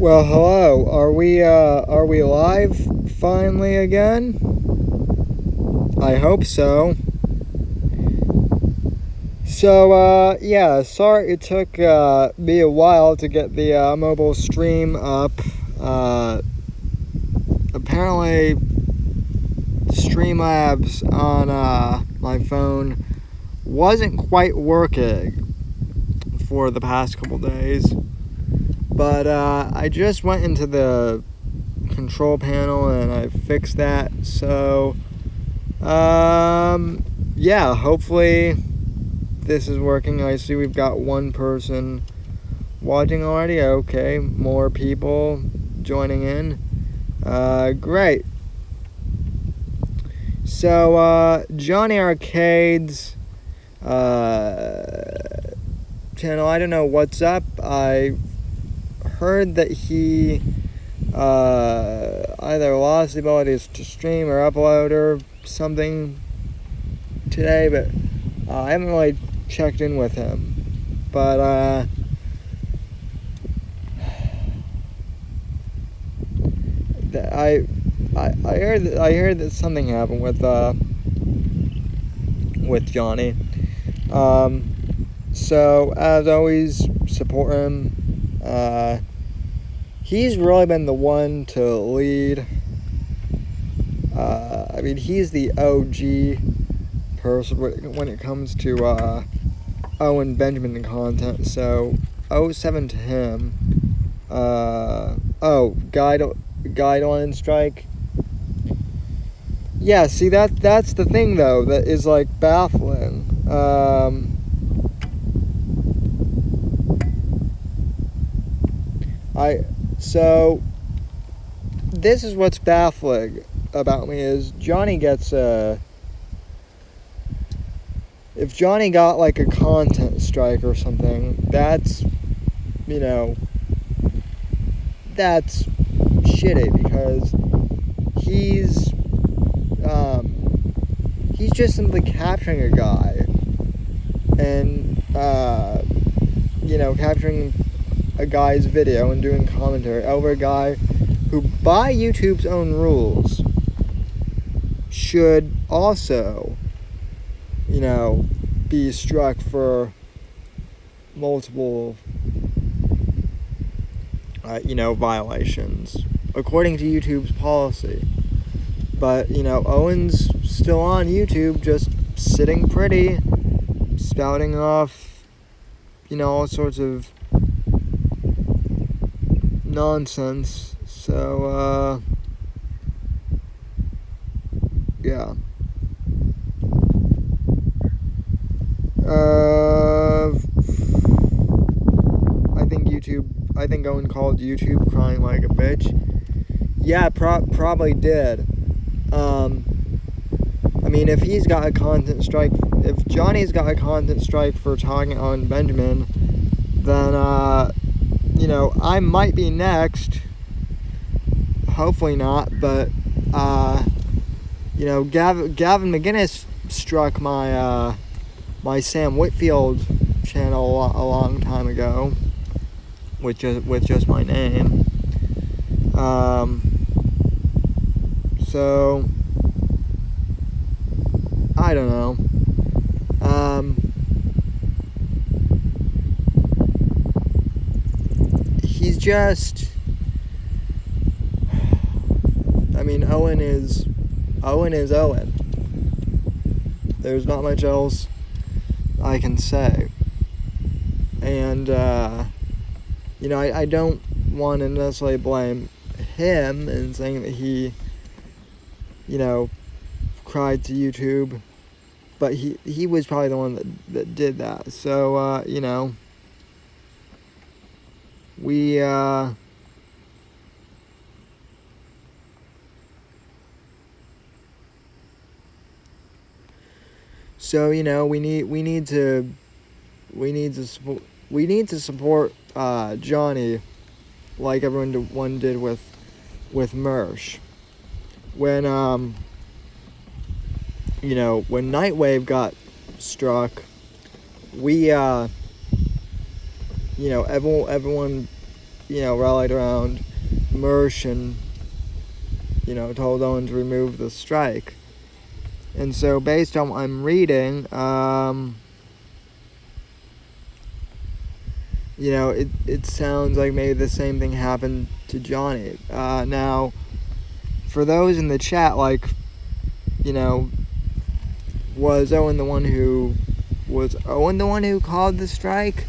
Well, hello. Are we live finally again? I hope so. So, yeah, sorry it took me a while to get the mobile stream up. Apparently, Streamlabs on my phone wasn't quite working for the past couple days. But I just went into the control panel and I fixed that. So, yeah, hopefully this is working. I see we've got one person watching already. Okay, more people joining in. Great. So, Johnny Arcade's channel, I don't know what's up. I heard that he either lost the ability to stream or upload or something today, but I haven't really checked in with him. But I heard that something happened with Johnny. So as always, support him. He's really been the one to lead. I mean, he's the OG person when it comes to Owen Benjamin content. So, 07 to him. Guideline strike. Yeah, see that's the thing though that is like baffling. So this is what's baffling about me is Johnny gets if Johnny got like a content strike or something, that's that's shitty because he's just simply capturing a guy and capturing a guy's video and doing commentary over a guy who, by YouTube's own rules, should also, be struck for multiple, violations, according to YouTube's policy. But, Owen's still on YouTube, just sitting pretty, spouting off, all sorts of nonsense. So yeah. I think Owen called YouTube crying like a bitch. Yeah, probably did. I mean, if he's got a content strike, if Johnny's got a content strike for talking on Benjamin, then I might be next. Hopefully not, but Gavin McGinnis struck my my Sam Whitfield channel a long time ago with just my name. So I don't know. He's just, I mean, Owen is Owen. There's not much else I can say. And I don't want to necessarily blame him in saying that he cried to YouTube, but he was probably the one that did that. So we so we need to support Johnny like everyone did with Mersh. When when Nightwave got struck, we everyone rallied around Mersch and, told Owen to remove the strike. And so based on what I'm reading, it sounds like maybe the same thing happened to Johnny. Now, for those in the chat, was Owen the one who called the strike?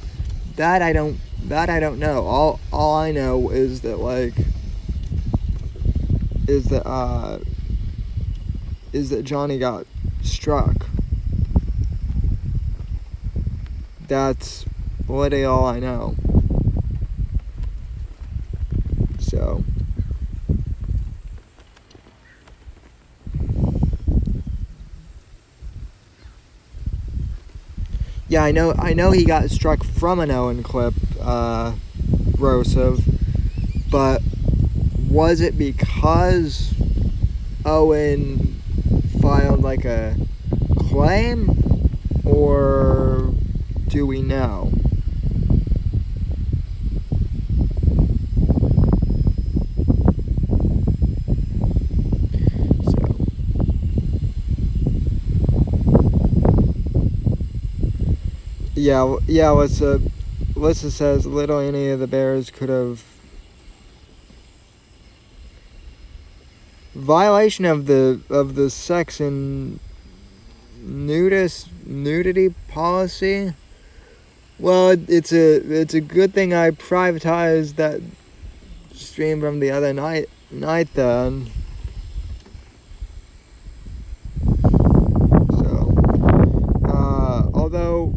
That I don't know. All I know is that Johnny got struck. That's literally all I know. So yeah, I know he got struck from an Owen clip, Rosov, but was it because Owen filed a claim, or do we know? Yeah. Alyssa says little any of the Bears could have violation of the sex and nudity policy. Well, it's a good thing I privatized that stream from the other night then. So, although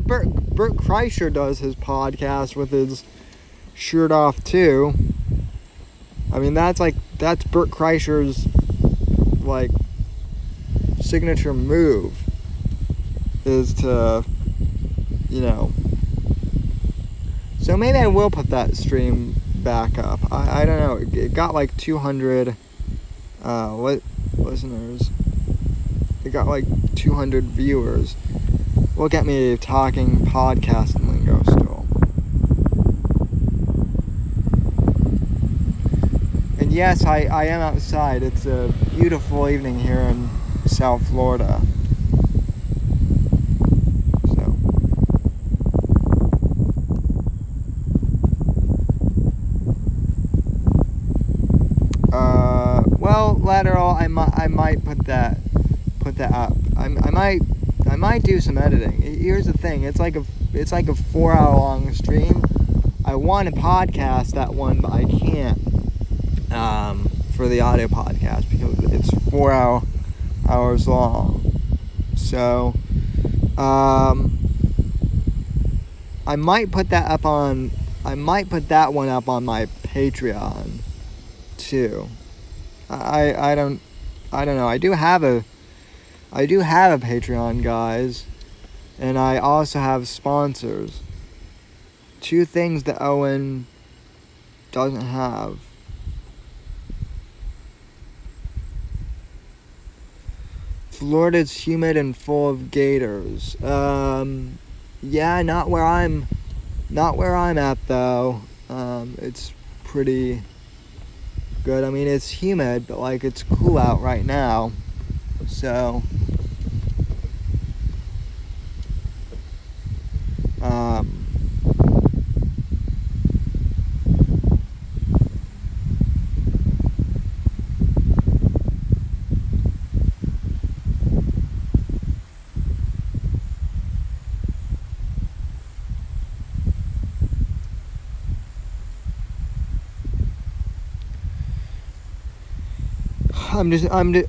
Bert Kreischer does his podcast with his shirt off too. I mean, that's Bert Kreischer's signature move is to, so maybe I will put that stream back up. I don't know. It got 200 listeners. It got 200 viewers. Look at me talking podcast lingo still. And yes, I am outside. It's a beautiful evening here in South Florida. So. Well, lateral, I might put that up. I might do some editing. Here's the thing. It's like a 4-hour long stream. I want to podcast that one, but I can't for the audio podcast because it's 4 hours long. So I might put that one up on my Patreon too. I don't know. I do have a Patreon, guys, and I also have sponsors. 2 things that Owen doesn't have. Florida's humid and full of gators. Yeah, not where I'm at though. It's pretty good. I mean, it's humid, but it's cool out right now. So,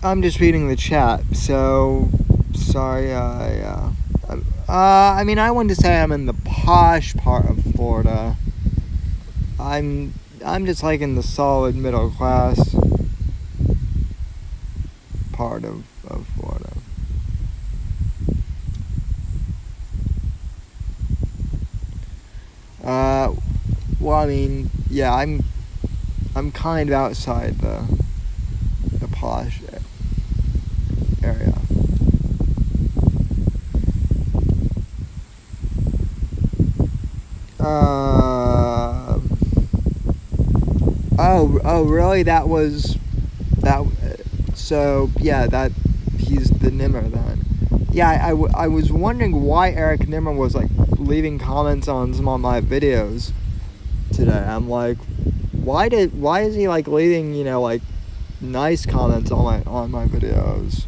I'm just reading the chat. So sorry. I mean, I wanted to say I'm in the posh part of Florida. I'm just in the solid middle class part of Florida. Well, I mean, yeah, I'm kind of outside the posh area. Oh, really? That was that. So yeah, that he's the Nimmer then. Yeah, I was wondering why Eric Nimmer was like leaving comments on some of my videos today. I'm like, why is he like leaving like nice comments on my videos?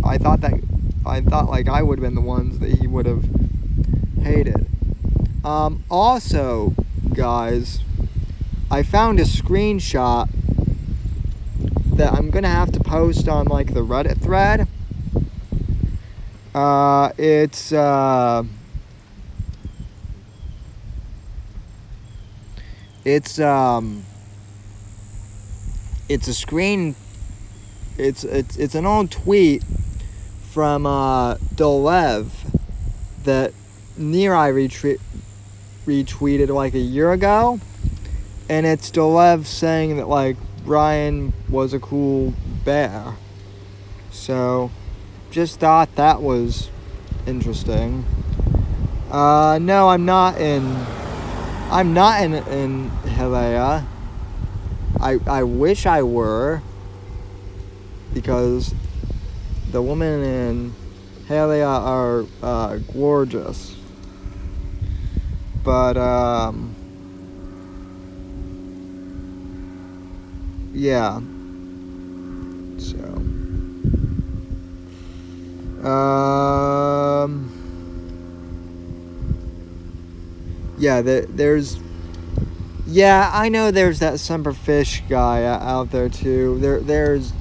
I thought like I would have been the ones that he would have hated. Also, guys, I found a screenshot that I'm gonna have to post on like the Reddit thread. It's a screen. It's an old tweet from Dolev that Nerai retweeted like a year ago, and it's Dolev saying that like Brian was a cool bear. So, just thought that was interesting. No, I'm not in Himalaya. I wish I were, because the women in Himalaya are gorgeous. But yeah. So yeah, there's yeah, I know there's that Semper Fish guy out there too. There's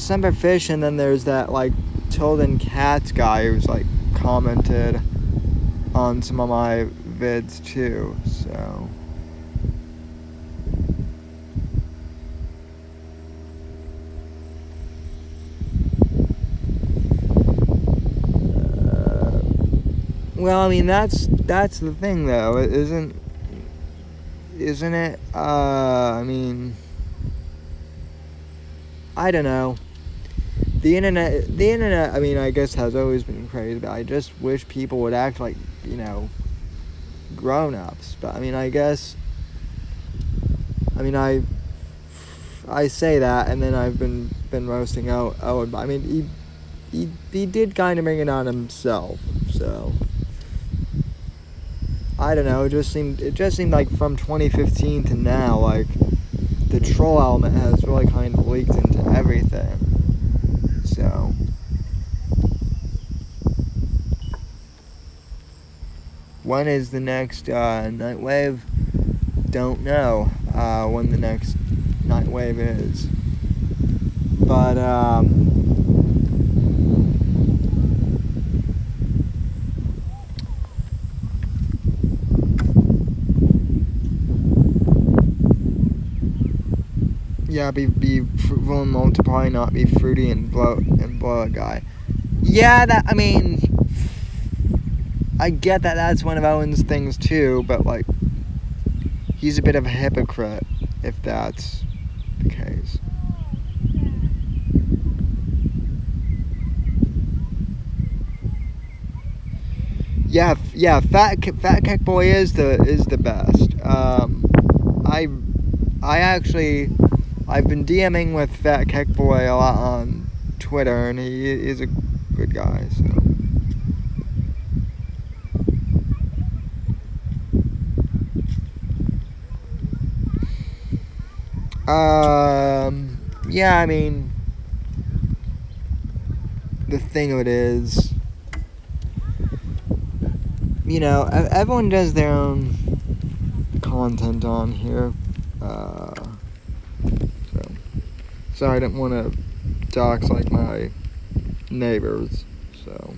Semper Fish, and then there's that like Tilden Cats guy who's like commented on some of my vids too. So well, I mean that's the thing though, isn't it? I mean, I don't know. The internet, I mean, I guess has always been crazy, but I just wish people would act like, grown-ups. But I mean, I guess, I mean, I say that, and then I've been roasting Owen. But I mean, he did kind of bring it on himself. So I don't know. It just seemed like from 2015 to now, like the troll element has really kind of leaked into everything. So when is the next night wave? Don't know when the next night wave is. But yeah, be vulnerable to probably not be fruity and blow a guy. Yeah, that, I mean, I get that that's one of Owen's things too, but like, he's a bit of a hypocrite if that's the case. Yeah, Fat Keck Boy is the best. I've been DMing with Fat Keck Boy a lot on Twitter, and he is a good guy. So yeah, I mean, the thing of it is, everyone does their own content on here. So I didn't want to dox like my neighbors. So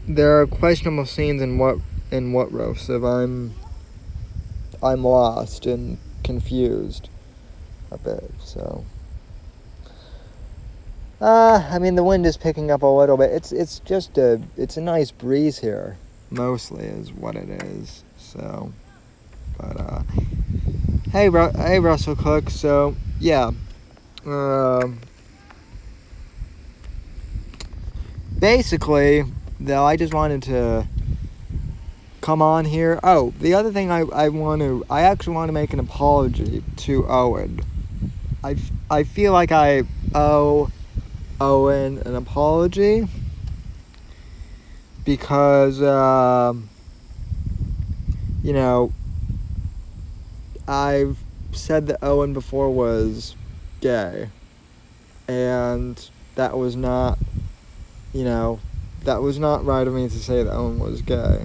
there are questionable scenes in what roast. If I'm lost and confused a bit. So I mean, the wind is picking up a little bit. It's just it's a nice breeze here, mostly is what it is. So, but Hey, Russell Cook. So yeah, basically, though, I just wanted to come on here. Oh, the other thing I actually want to make an apology to Owen. I feel like I owe Owen an apology because you know, I've said that Owen before was gay, and that was not, that was not right of me to say that Owen was gay.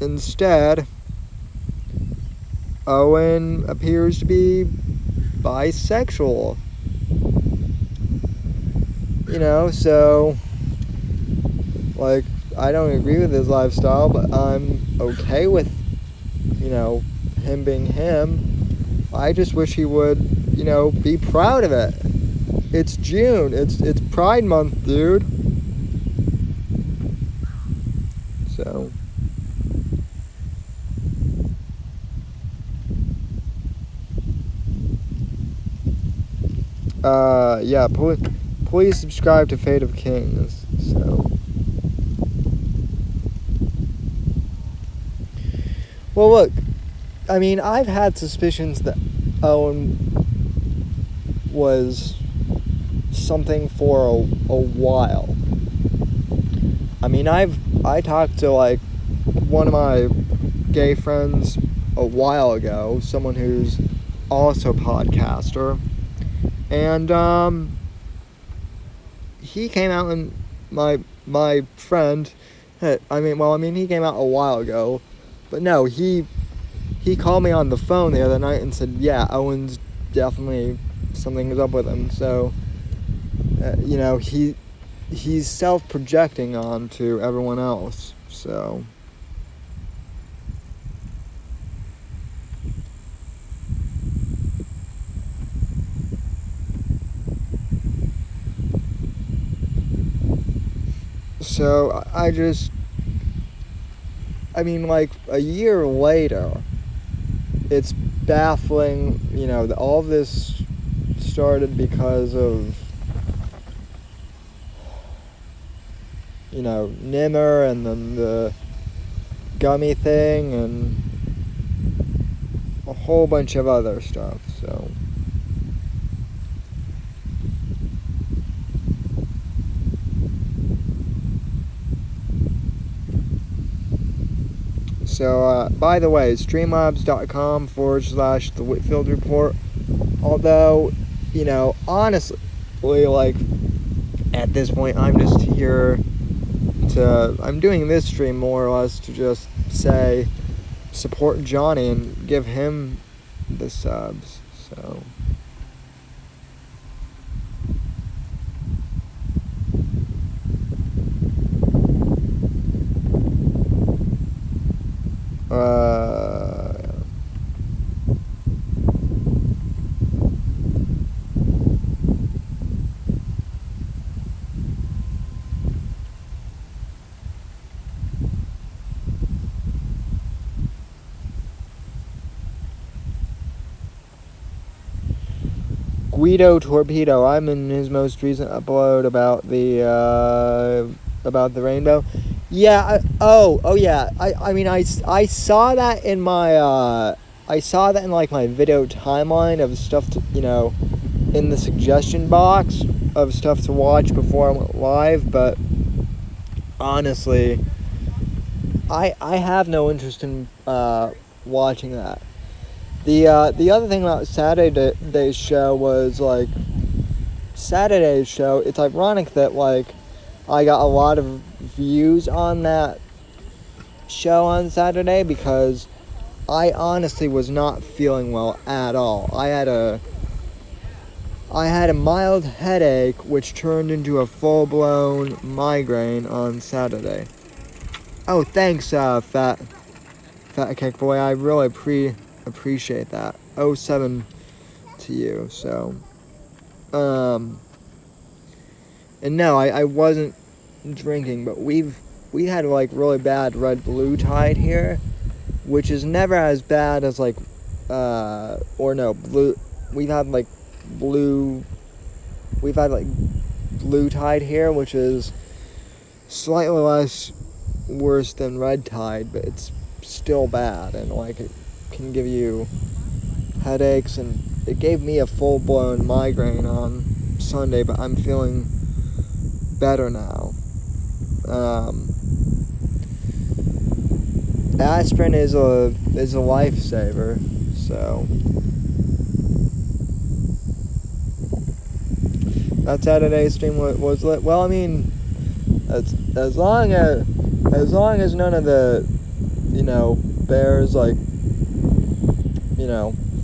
Instead, Owen appears to be bisexual. So, like, I don't agree with his lifestyle, but I'm okay with, him being him. I just wish he would, be proud of it. It's June. It's Pride Month, dude. So. Yeah, please subscribe to Fate of Kings. So. Well, look, I mean, I've had suspicions that Owen was something for a while. I mean, I talked to, like, one of my gay friends a while ago, someone who's also a podcaster, and he came out, and my friend, he came out a while ago, but no, he called me on the phone the other night and said, yeah, Owen's definitely, something is up with him. So, he's self-projecting onto everyone else. So. So, like, a year later, it's baffling, that all of this started because of, Nimmer, and then the gummy thing, and a whole bunch of other stuff, so. So, by the way, streamlabs.com/the Whitfield Report. Although, honestly, like, at this point, I'm just here I'm doing this stream more or less to just say, support Johnny and give him the subs, so. Guido Torpedo, I'm in his most recent upload about the rainbow. Yeah, yeah. I saw that in my like my video timeline of stuff to, in the suggestion box of stuff to watch before I went live, but honestly, I have no interest in watching that. The other thing about Saturday's show was, like, Saturday's show, it's ironic that, like, I got a lot of views on that show on Saturday because I honestly was not feeling well at all. I had a mild headache which turned into a full-blown migraine on Saturday. Oh, thanks, Fat Cake Boy. I really appreciate that. 07 to you, so. And no, I wasn't drinking, but we had, like, really bad red blue tide here, which is never as bad as like, or no, blue. We've had like blue. We've had like blue tide here, which is slightly less worse than red tide, but it's still bad, and like it can give you headaches, and it gave me a full-blown migraine on Sunday, but I'm feeling better now. Aspirin is a lifesaver, so that's how today's stream was lit. Well, I mean, as long as none of the, bears like,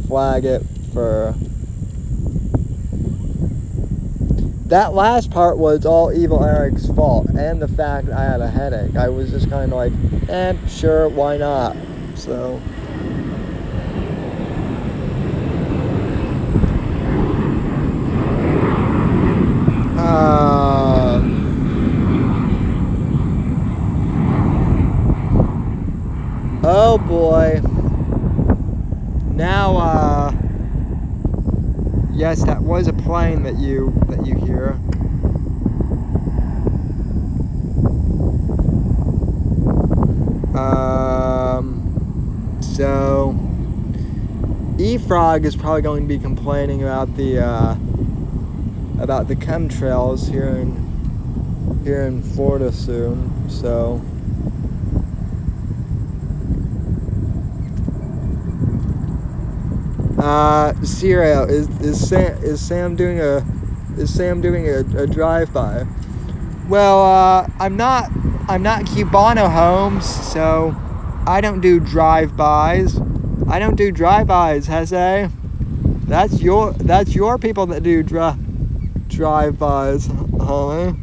flag it for. That last part was all Evil Eric's fault, and the fact I had a headache. I was just kind of like, sure, why not? So. Oh boy. Now, yes, that was a plane that you hear. So E-Frog is probably going to be complaining about the chemtrails here in Florida soon. So. Serial, is Sam doing a drive-by? Well, I'm not Cubano Holmes, so I don't do drive-bys. I don't do drive-bys, Jose. That's your people that do drive-bys, homie.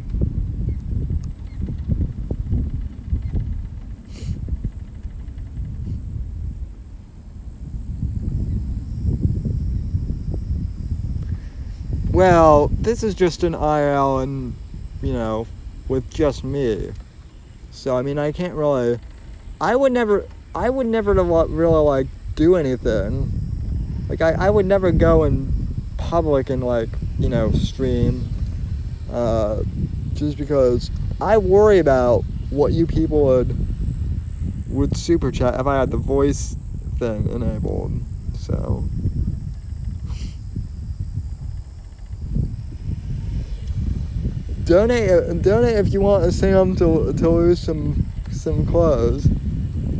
Well, this is just an IL and, with just me. So, I mean, I can't really. I would never really, like, do anything. Like, I would never go in public and, like, stream. Just because I worry about what you people would super chat if I had the voice thing enabled. So. Donate if you want Sam to lose some clothes.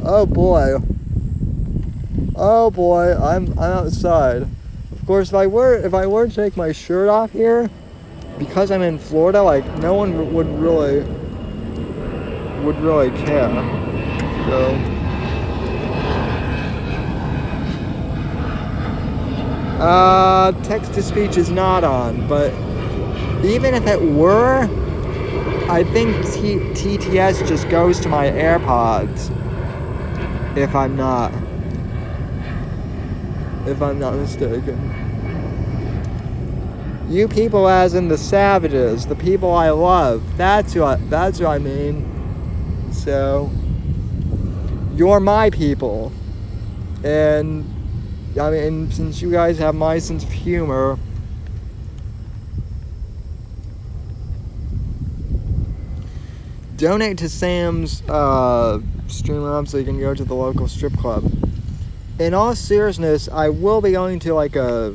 Oh boy, I'm outside. Of course, if I were to take my shirt off here, because I'm in Florida, like no one would really care. So. Text to speech is not on, but. Even if it were, I think TTS just goes to my AirPods. If I'm not mistaken. You people, as in the savages, the people I love. That's who I mean. So, you're my people, and I mean, since you guys have my sense of humor. Donate to Sam's Streamlab so you can go to the local strip club. In all seriousness, I will be going to like a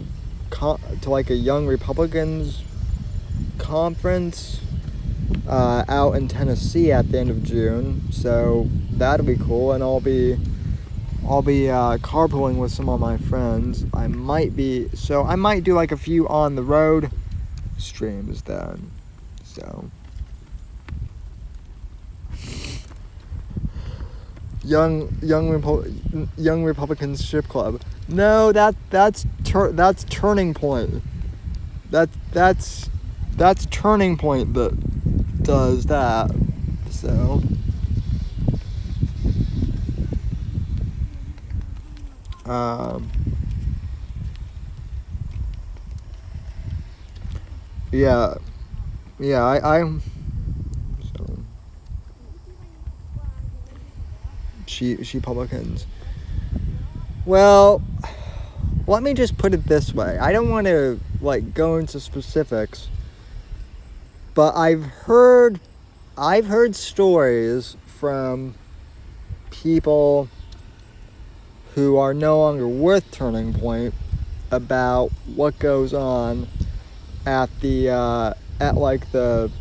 Young Republicans conference out in Tennessee at the end of June. So that'll be cool, and I'll be carpooling with some of my friends. I might do like a few on the road streams then. So. Young Republican strip club. No, that's Turning Point. That's Turning Point that does that. So. Yeah. I'm. So. She Republicans. Well, let me just put it this way. I don't want to like go into specifics, but I've heard stories from people who are no longer with Turning Point about what goes on at the at like the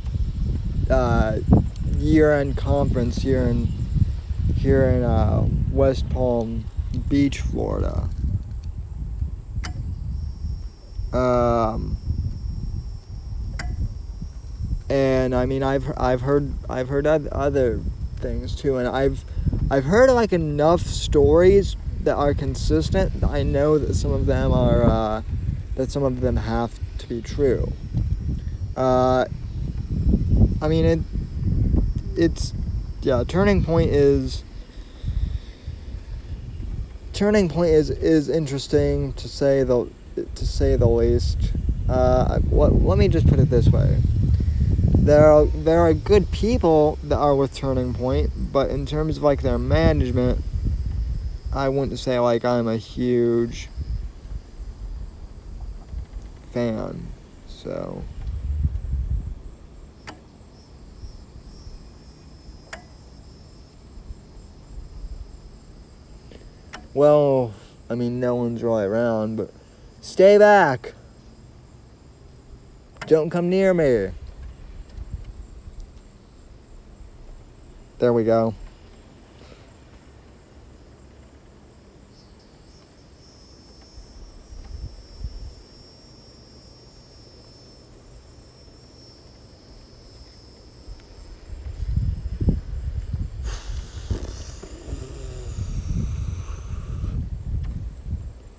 year-end conference here in West Palm Beach, Florida. And I mean, I've heard other things too, and I've heard like enough stories that are consistent. I know that some of them are have to be true. I mean it's yeah. Turning Point is interesting to say the least. Let me just put it this way. There are good people that are with Turning Point, but in terms of like their management, I wouldn't say like I'm a huge fan. So well, I mean no one's really around, but stay back. Don't come near me. There we go.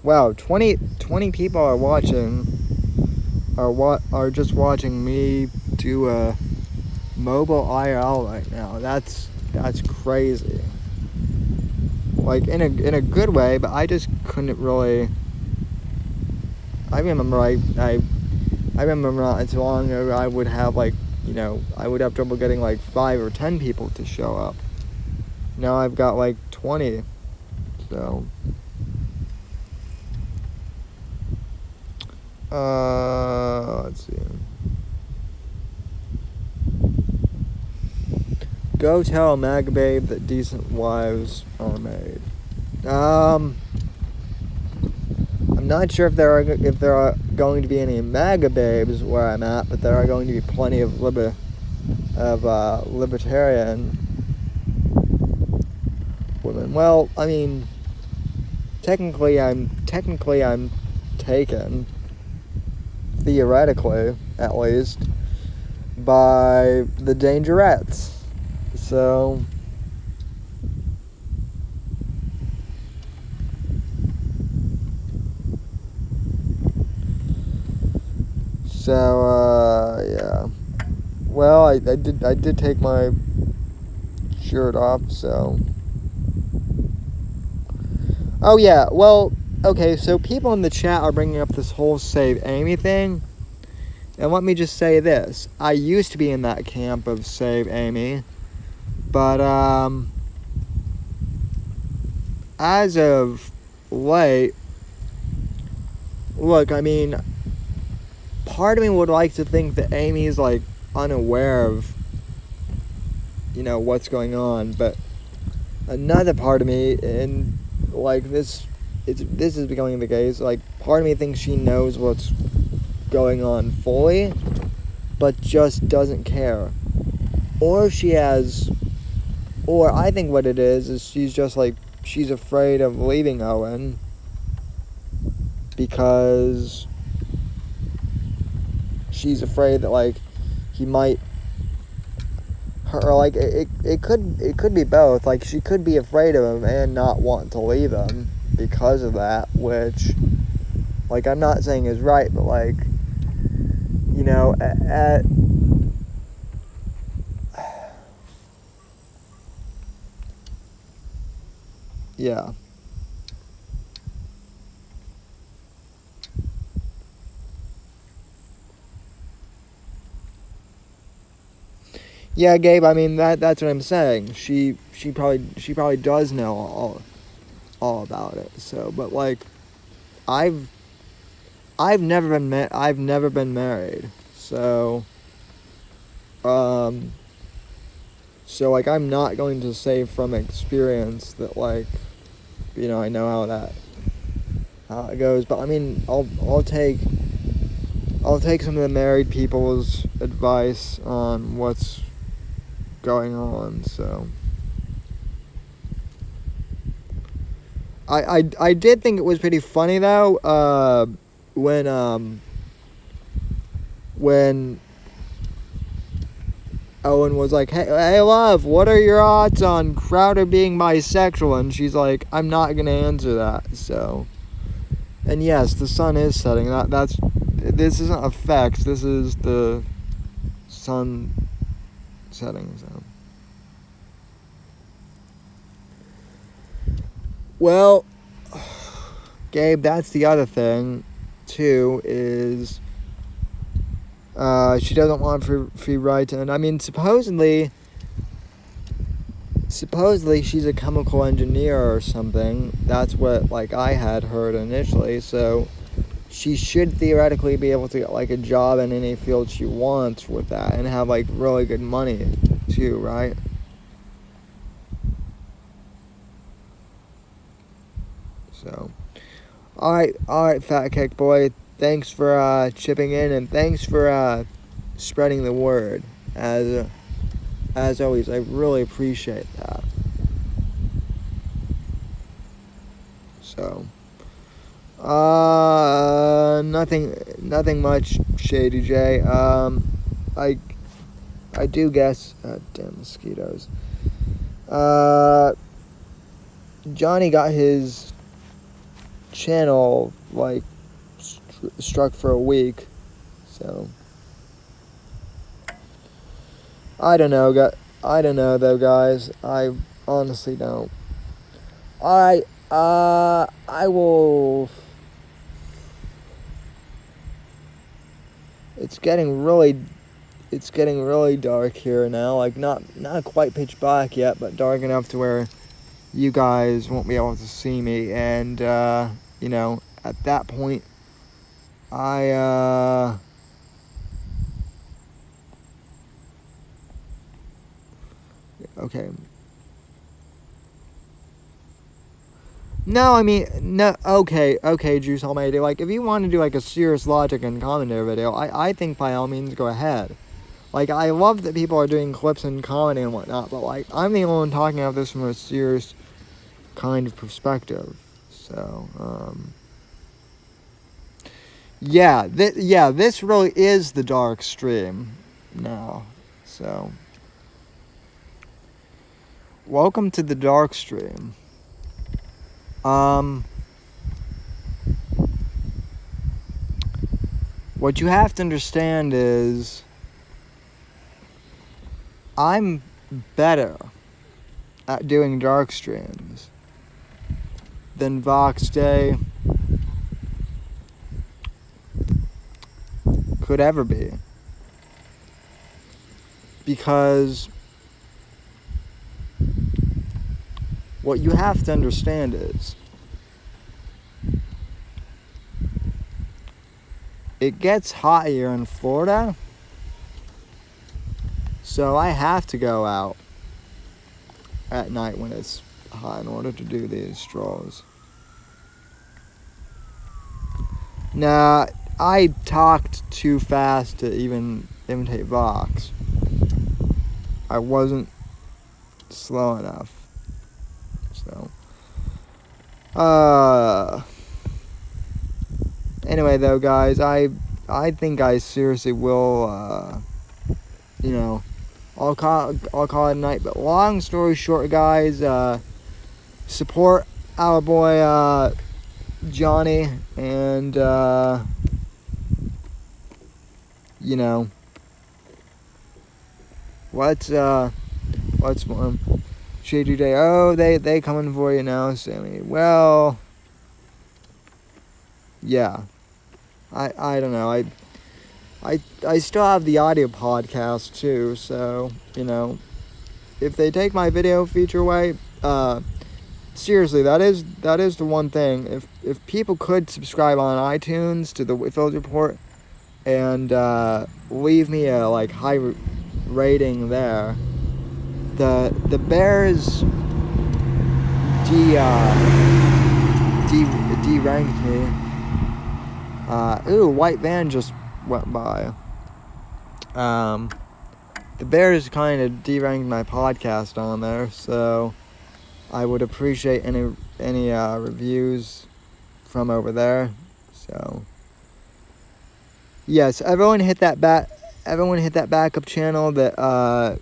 Wow, 20 people are watching. Are just watching me do a mobile IRL right now. That's crazy. Like in a good way, but I just couldn't really. I remember I remember not too long ago I would have like I would have trouble getting like 5 or 10 people to show up. Now I've got like 20, so. Let's see. Go tell Magababe that decent wives are made. I'm not sure if there are going to be any Magababes where I'm at, but there are going to be plenty of libertarian women. Well, I mean, technically I'm taken, theoretically at least, by the Dangerettes. So yeah. Well, I did take my shirt off, so. Oh yeah, well, okay, so people in the chat are bringing up this whole Save Amy thing. And let me just say this. I used to be in that camp of Save Amy. But, as of late, look, I mean, part of me would like to think that Amy's, like, unaware of, what's going on. But another part of me, and, like, this is becoming the case, like, part of me thinks she knows what's going on fully, but just doesn't care. Or I think what it is she's just like, she's afraid of leaving Owen because she's afraid that like he might or like it could be both. Like she could be afraid of him and not want to leave him because of that, which like I'm not saying is right, but like at yeah. Yeah, Gabe, I mean that's what I'm saying. She probably does know all. all about it. So, but like, I've never been married. So, like, I'm not going to say from experience that, like, I know how it goes. But I mean, I'll take some of the married people's advice on what's going on. So, I did think it was pretty funny though, when Owen was like, hey, love, what are your odds on Crowder being bisexual? And she's like, I'm not gonna answer that. So, and yes, the sun is setting. This isn't effects. This is the sun setting. So, well, Gabe, that's the other thing, too, is she doesn't want free ride, and I mean, supposedly she's a chemical engineer or something. That's what, like, I had heard initially. So she should theoretically be able to get, like, a job in any field she wants with that, and have, like, really good money too, right? So, all right, Fat Cake Boy. Thanks for chipping in, and thanks for spreading the word. As always, I really appreciate that. So, nothing much, Shady J. I do guess. Damn mosquitoes. Johnny got his channel, like, struck for a week, so I don't know though, guys. I honestly don't. Alright, I will. It's getting really dark here now. Like, not quite pitch black yet, but dark enough to where you guys won't be able to see me, and at that point, okay. No, I mean, no, okay, Juice Almighty. Like, if you want to do, like, a serious logic and commentary video, I think by all means go ahead. Like, I love that people are doing clips and comedy and whatnot, but, like, I'm the only one talking about this from a serious kind of perspective. So, this really is the dark stream now. So, welcome to the dark stream. What you have to understand is I'm better at doing dark streams than Vox Day could ever be. Because what you have to understand is it gets hot here in Florida, so I have to go out at night when it's hot in order to do these strolls. Now, I talked too fast to even imitate Vox. I wasn't slow enough. So, anyway, though, guys, I think I seriously will, I'll call it a night. But long story short, guys, support our boy Johnny, and what's more, Shady Day. Oh, they coming for you now, Sammy. Well, yeah. I don't know. I still have the audio podcast too, so if they take my video feature away, seriously, that is the one thing. If people could subscribe on iTunes to the Whitfield Report and leave me a high rating there, the Bears deranked me. White van just went by. The Bears kind of deranked my podcast on there, so I would appreciate any reviews from over there. So yes, everyone hit that backup channel that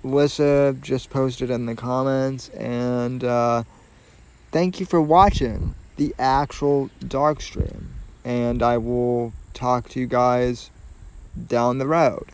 Lissa just posted in the comments, and thank you for watching the actual dark stream, and I will talk to you guys down the road.